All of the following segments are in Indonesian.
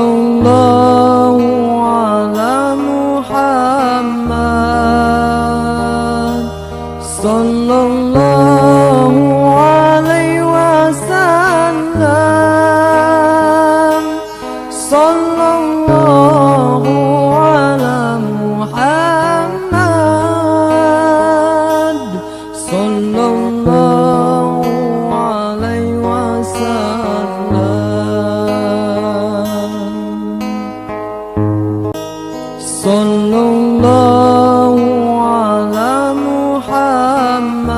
Sallallahu ala Muhammad, sallallahu alaihi wasallam, sallallahu ala Muhammad, sallallahu alaihi wasallam, sallallahu ala Muhammad,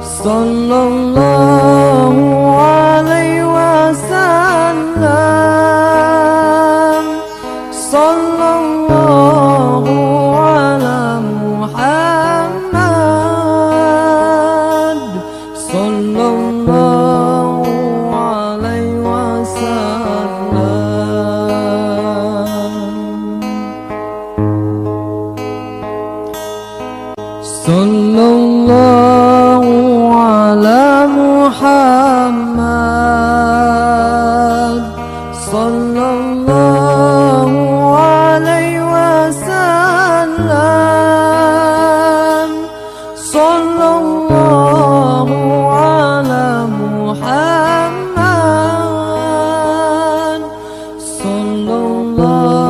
sallallahu alaihi wasallam, sallallahu ala Muhammad, sallallahu alaihi wasallam, sallallahu ala Muhammad, sallallahu alaihi wasallam, sallallahu ala Muhammad, sallallahu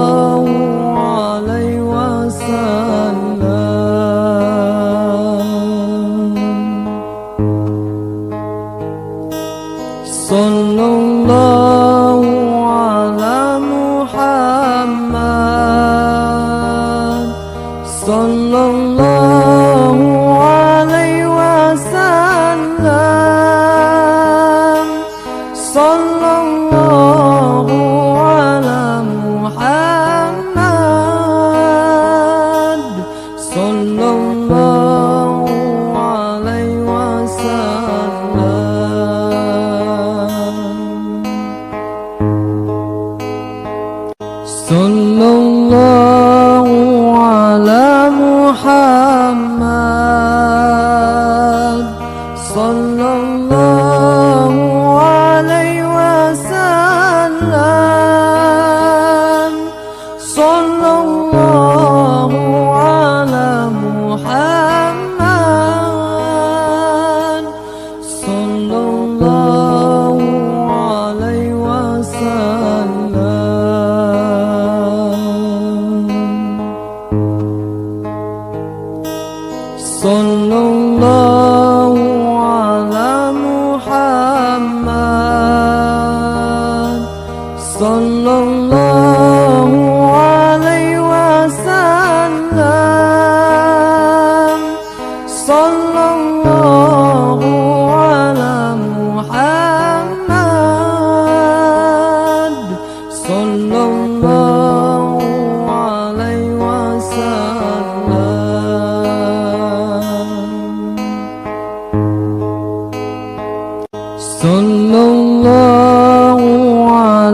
alaihi wasallam, sallallahu ala Muhammad, sallallahu alaihi wasallam, sallallahu ala Muhammad, sallallahu alaihi wasallam, sallallahu ala Muhammad, sallallahu alaihi wasallam, sallallahu ala Muhammad, sallallahu alaihi wasallam, sallallahu ala Muhammad, sallallahu alaihi wasallam, sallallahu ala Muhammad, sallallahu alaihi wasallam, sallallahu ala Muhammad, sallallahu alaihi wasallam, sallallahu ala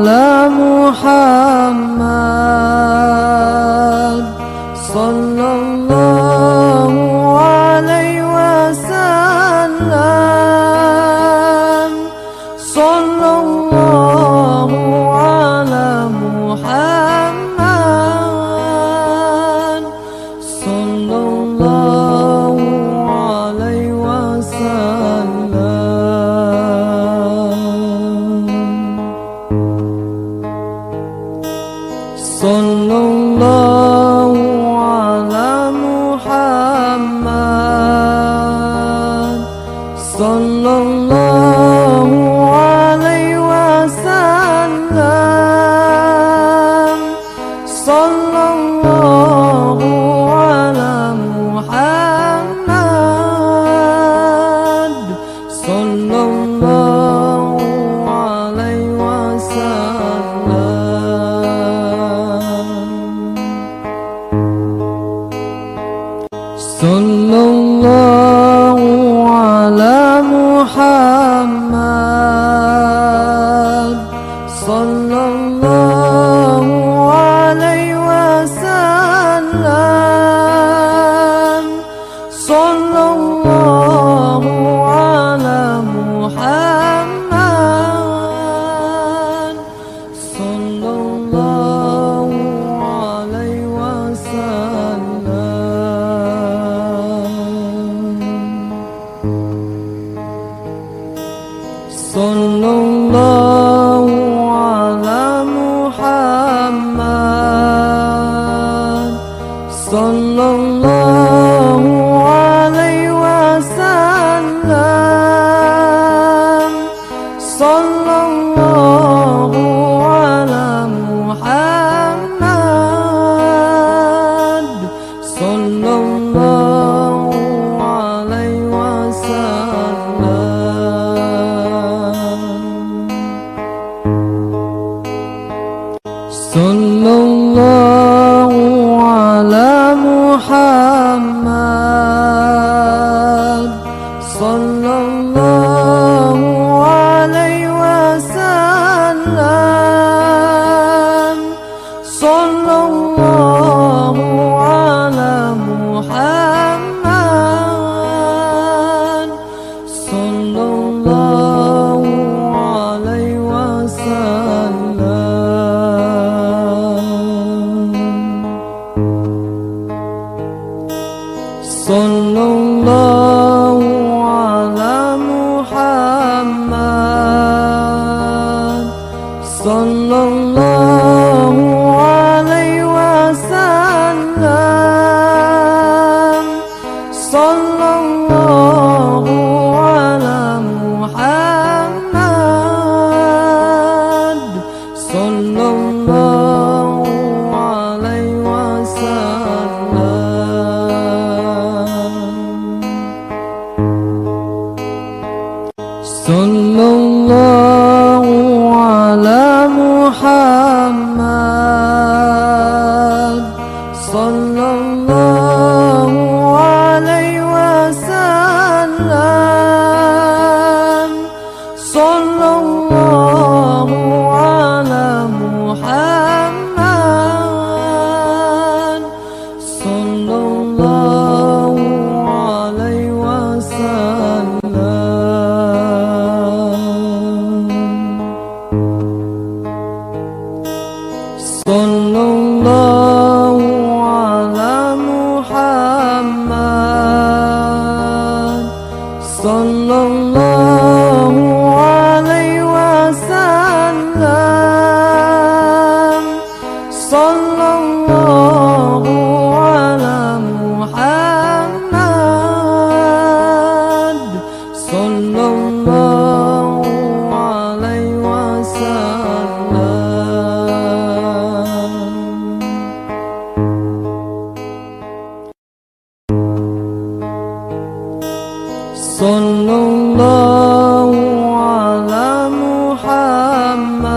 Muhammad, sallallahu alaihi wasallam, sallallahu ala Muhammad, sallallahu alaihi wasallam, sallallahu ala Muhammad, sallallahu alaihi wasallam, Muhammad sallallahu alaihi wasallam. Sallallahu ala Muhammad sallallahu alaihi wasallam. Sallallahu ala Muhammad sallallahu alaihi wasallam. Sallallahu ala Muhammad sallallahu alaihi wasallam. Sallallahu ala Muhammad sallallahu alaihi wasallam. Sallallahu ala Muhammad sallallahu alaihi wasallam. Sallallahu ala Muhammad sallallahu alaihi wasallam. Sallallahu ala Muhammad sallallahu alaihi wasallam. Sallallahu ala Muhammad sallallahu alaihi wasallam. Sallallahu ala Muhammad sallallahu alaihi wasallam. Sallallahu ala Muhammad sallallahu alaihi wasallam. Sallallahu ala Muhammad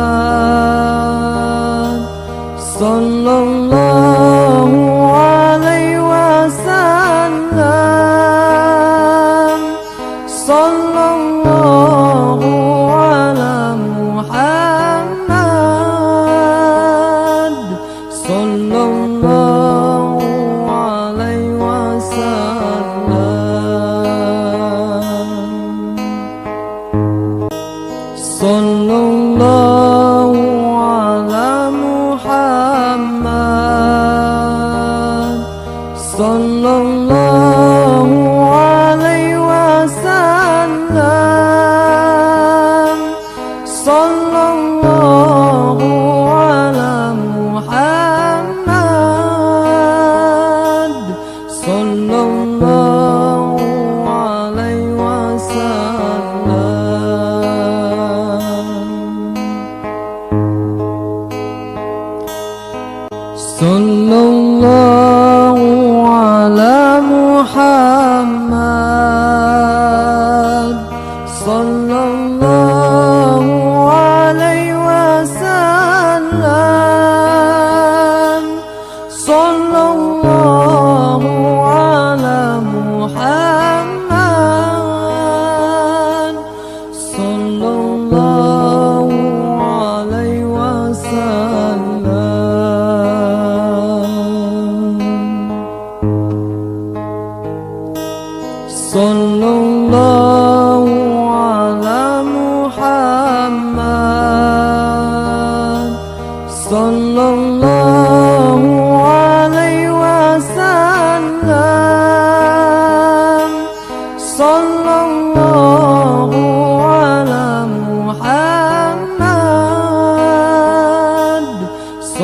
sallallahu alaihi wasallam. Sallallahu ala Muhammad sallallahu alaihi wasallam. Sallallahu ala Muhammad sallallahu alaihi wasallam. Sallallahu ala Muhammad sallallahu alaihi wasallam. Sallallahu ala Muhammad sallallahu alaihi wasallam. Sallallahu ala Muhammad sallallahu alaihi wasallam. Sallallahu ala Muhammad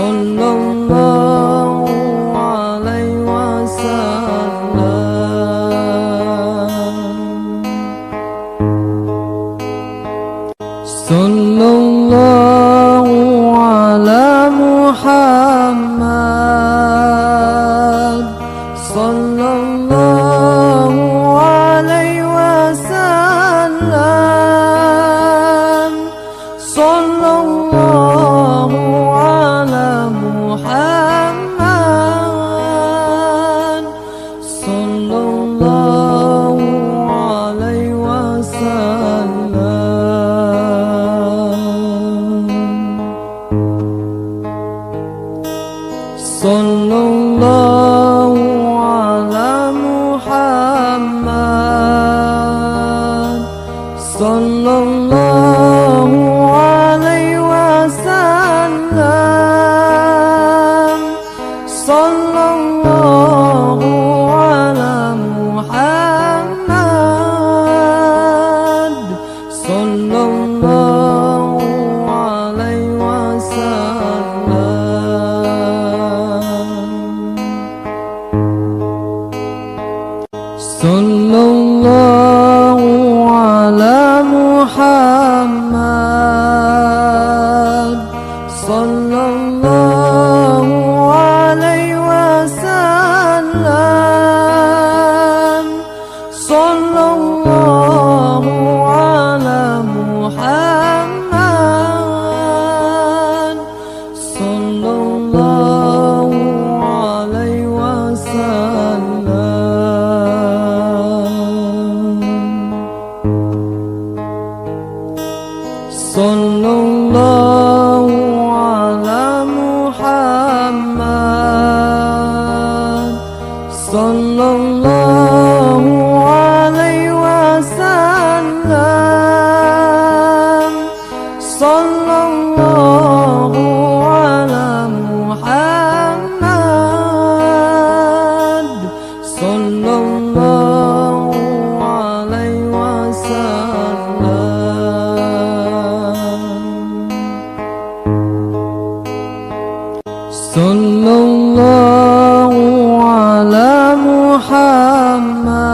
sallallahu alaihi wasallam. Sallallahu ala Muhammad, sallallahu alaihi wasallam. Sallallahu ala Muhammad, sallallahu alaihi wasallam. Sallallahu ala Muhammad, sallallahu alaihi wasallam. Sallallahu ala Muhammad, sallallahu alaihi wasallam. Sallallahu ala Muhammad, sallallahu alaihi wasallam. Sallallahu ala Muhammad, sallallahu alaihi wasallam. Sallallahu ala Muhammad, sallallahu alaihi wasallam. Sallallahu ala Muhammad, sallallahu alaihi wasallam. Sallallahu ala Muhammad, sallallahu alaihi wasallam. Sallallahu ala Muhammad,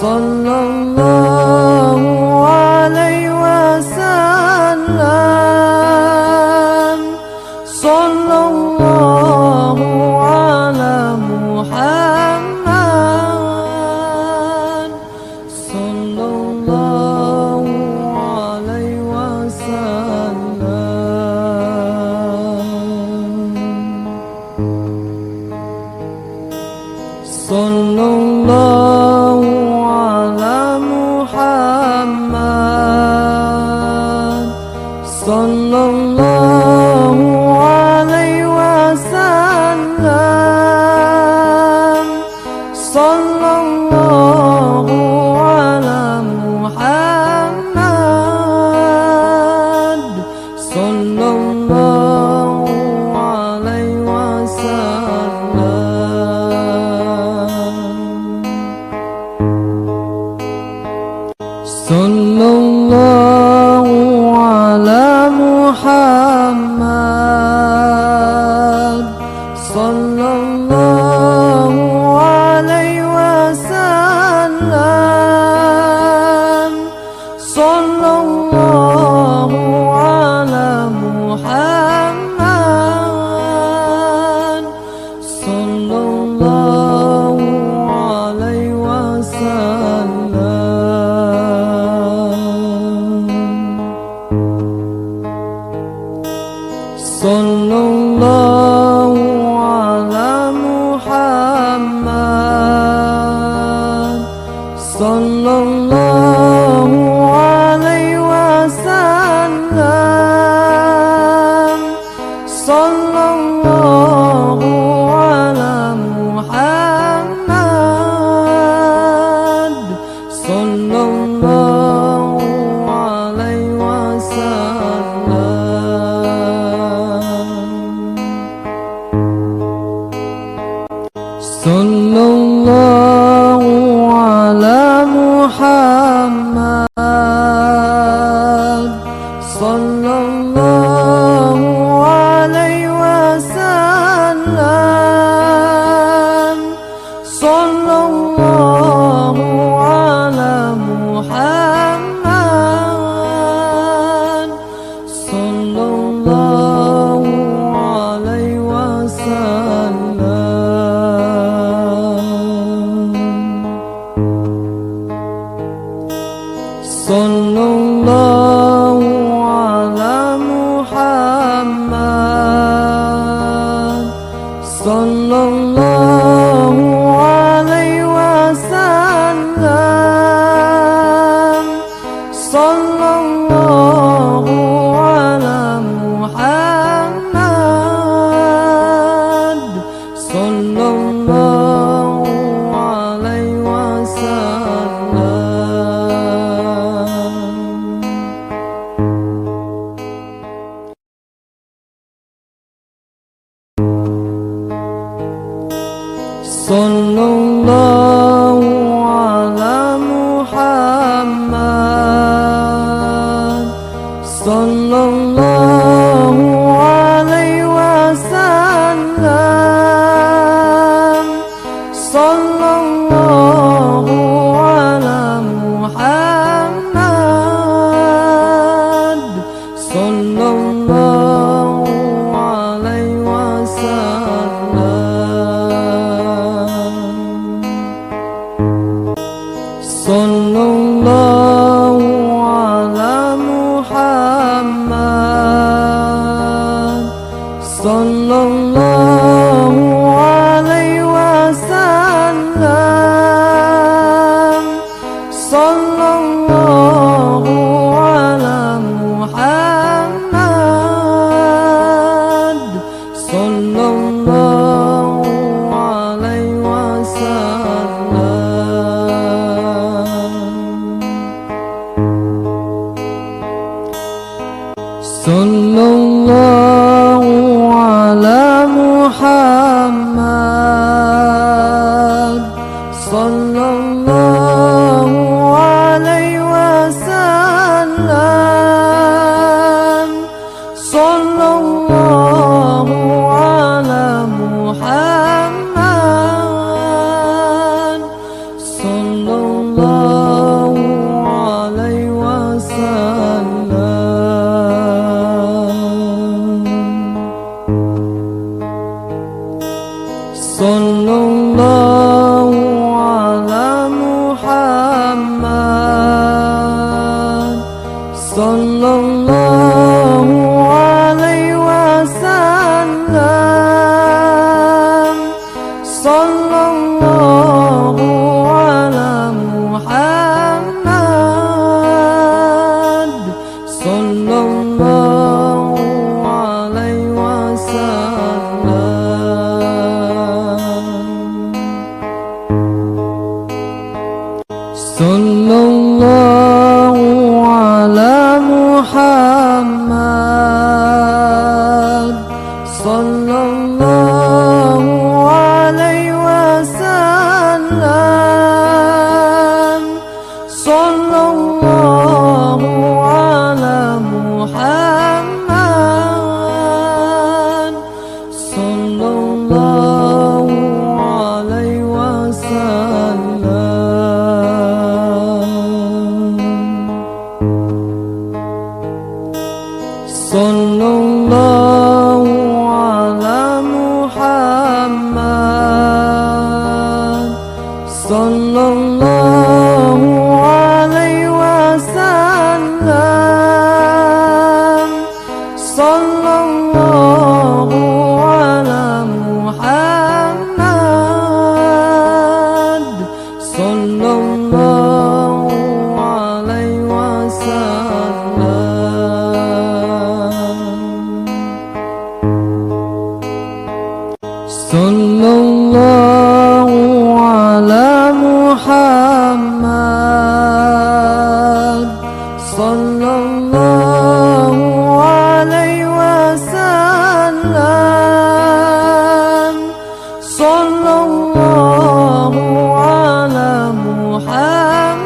sallallahu alaihi wasallam. Sallallahu ala Muhammad, sallallahu alaihi wasallam. Sallallahu ala Muhammad, sallallahu alaihi wasallam. Sallallahu ala Muhammad, sallallahu alaihi wasallam. Sallallahu ala Muhammad, sallallahu alaihi wasallam. Sallallahu ala Muhammad, sallallahu alaihi wasallam. Sallallahu ala Muhammad, sallallahu alaihi wasallam. Sallallahu ala Muhammad, sallallahu sallallahu alaihi wasallam, sallallahu ala Muhammad, sallallahu alaihi wasallam. Sallallahu ala Muhammad, sallallahu alaihi wasallam, sallallahu ala Muhammad, sallallahu alaihi wasallam. Sallallahu ala Muhammad, sallallahu alaihi wasallam, sallallahu ala Muhammad, sallallahu alaihi wasallam. Sallallahu ala Muhammad, sallallahu alaihi wasallam, sallallahu ala Muhammad, sallallahu alaihi wasallam. Sallallahu ala Muhammad, sallallahu alaihi wasallam, sallallahu ala Muhammad, sallallahu alaihi wasallam. Sallallahu ala Muhammad, sallallahu alaihi wasallam, sallallahu ala Muhammad, sallallahu alaihi wasallam. Sallallahu ala Muhammad, sallallahu alaihi wasallam, sallallahu ala Muhammad, sallallahu alaihi wasallam. Sallallahu ala Muhammad, sallallahu alaihi wasallam, sallallahu ala Muhammad,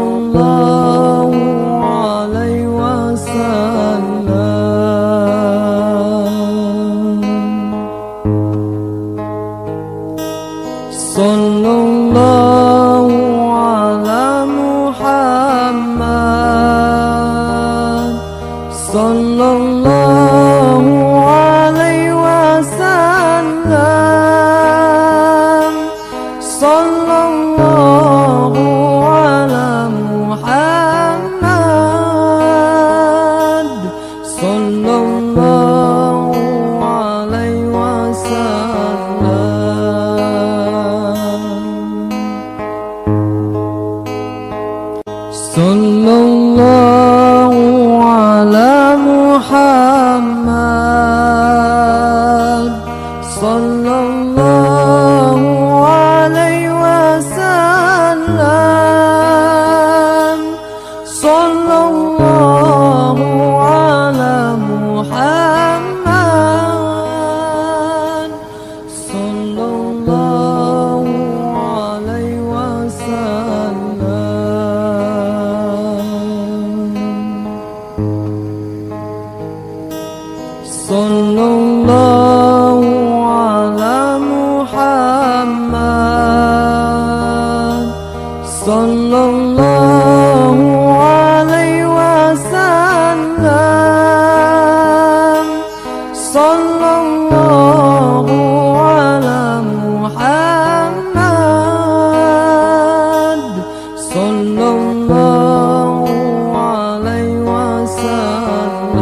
sallallahu alaihi wasallam. Sallallahu ala Muhammad, sallallahu alaihi wasallam, sallallahu ala Muhammad, sallallahu sallallahu ala Muhammad, sallallahu alaihi wasallam, sallallahu ala Muhammad, sallallahu alaihi wasallam,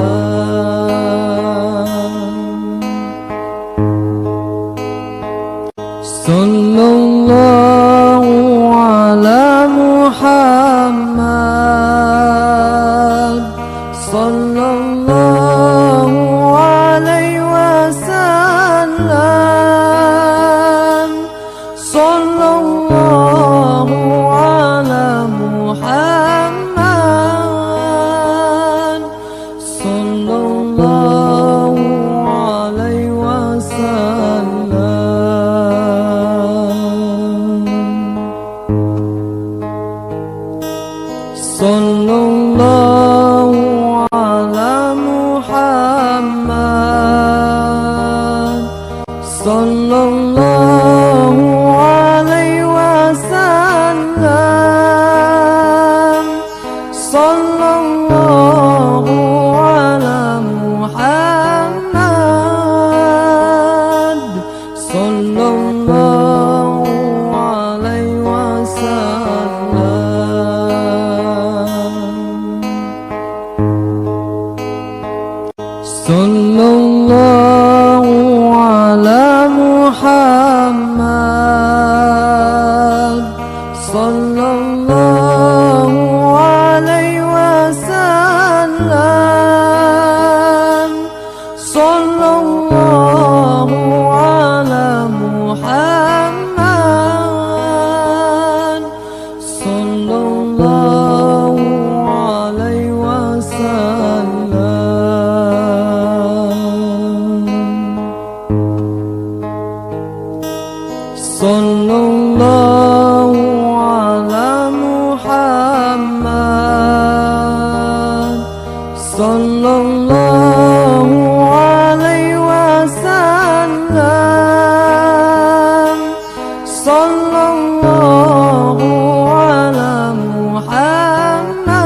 sallallahu ala Muhammad, sallallahu alaihi wasallam, sallallahu ala Muhammad, sallallahu alaihi wasallam, sallallahu ala Muhammad, sallallahu alaihi wasallam, sallallahu ala Muhammad, sallallahu alaihi wasallam, sallallahu ala Muhammad, sallallahu alaihi wasallam, sallallahu ala Muhammad, sallallahu alaihi wasallam, sallallahu ala Muhammad, sallallahu alaihi wasallam, sallallahu ala Muhammad, sallallahu alaihi wasallam, sallallahu ala Muhammad, sallallahu alaihi wasallam, sallallahu ala Muhammad,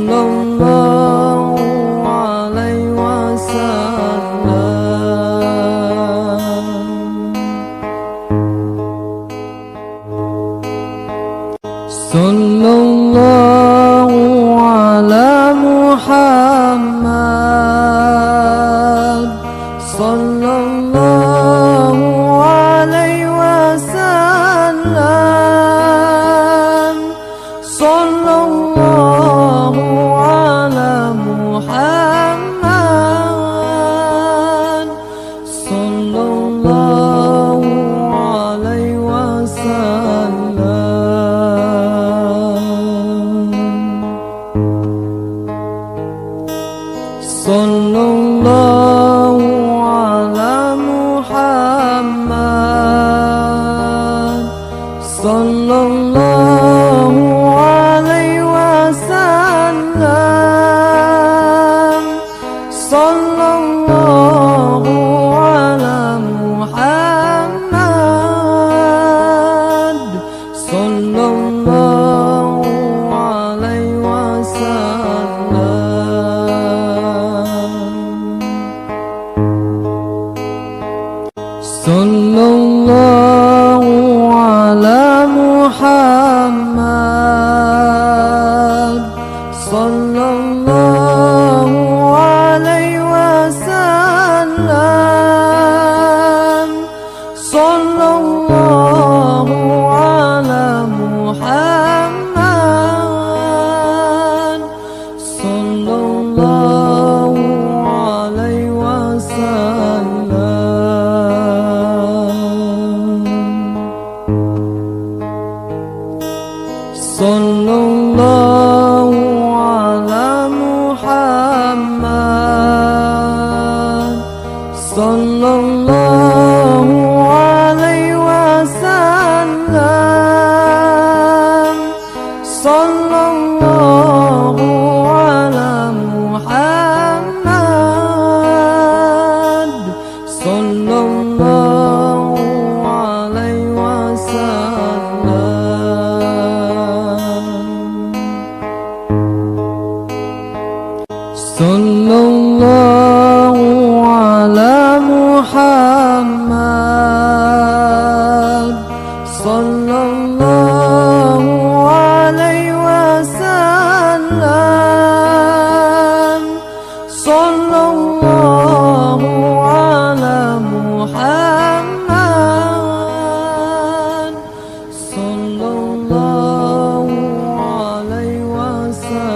sallallahu alaihi wasallam, sallallahu ala Muhammad, sallallahu alaihi wasallam, sallallahu ala Muhammad, sallallahu alaihi wasallam, sallallahu ala Muhammad, sallallahu alaihi wasallam, sallallahu ala Muhammad, sallallahu alaihi wasallam, sallallahu ala sallallahu ala Muhammad, sallallahu alaihi wasallam, sallallahu ala Muhammad, sallallahu alaihi wasallam,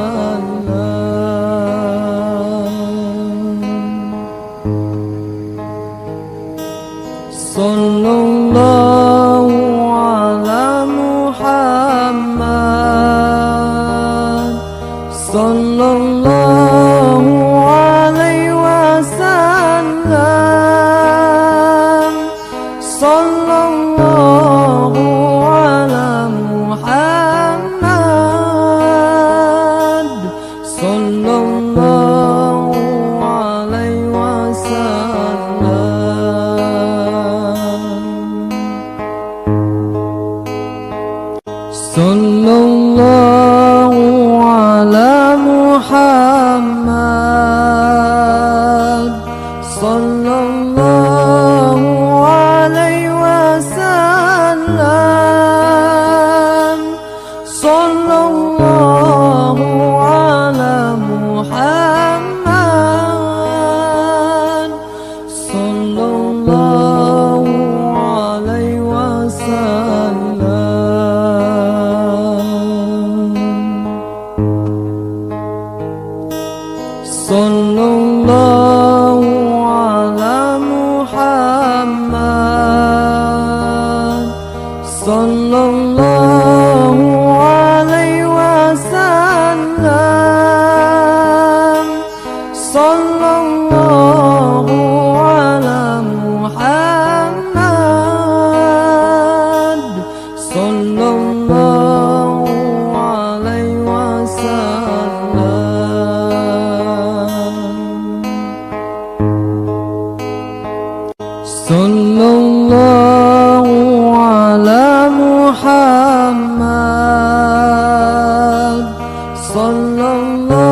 sallallahu ala Muhammad, sallallahu alaihi wasallam, sallallahu ala Muhammad, sallallahu alaihi wasallam, sallallahu ala Muhammad, sallallahu alaihi wasallam, sallallahu ala Muhammad, sallallahu alaihi wasallam, sallallahu ala Muhammad, sallallahu alaihi wasallam, sallallahu ala Muhammad, sallallahu alaihi wasallam, sallallahu ala Muhammad, sallallahu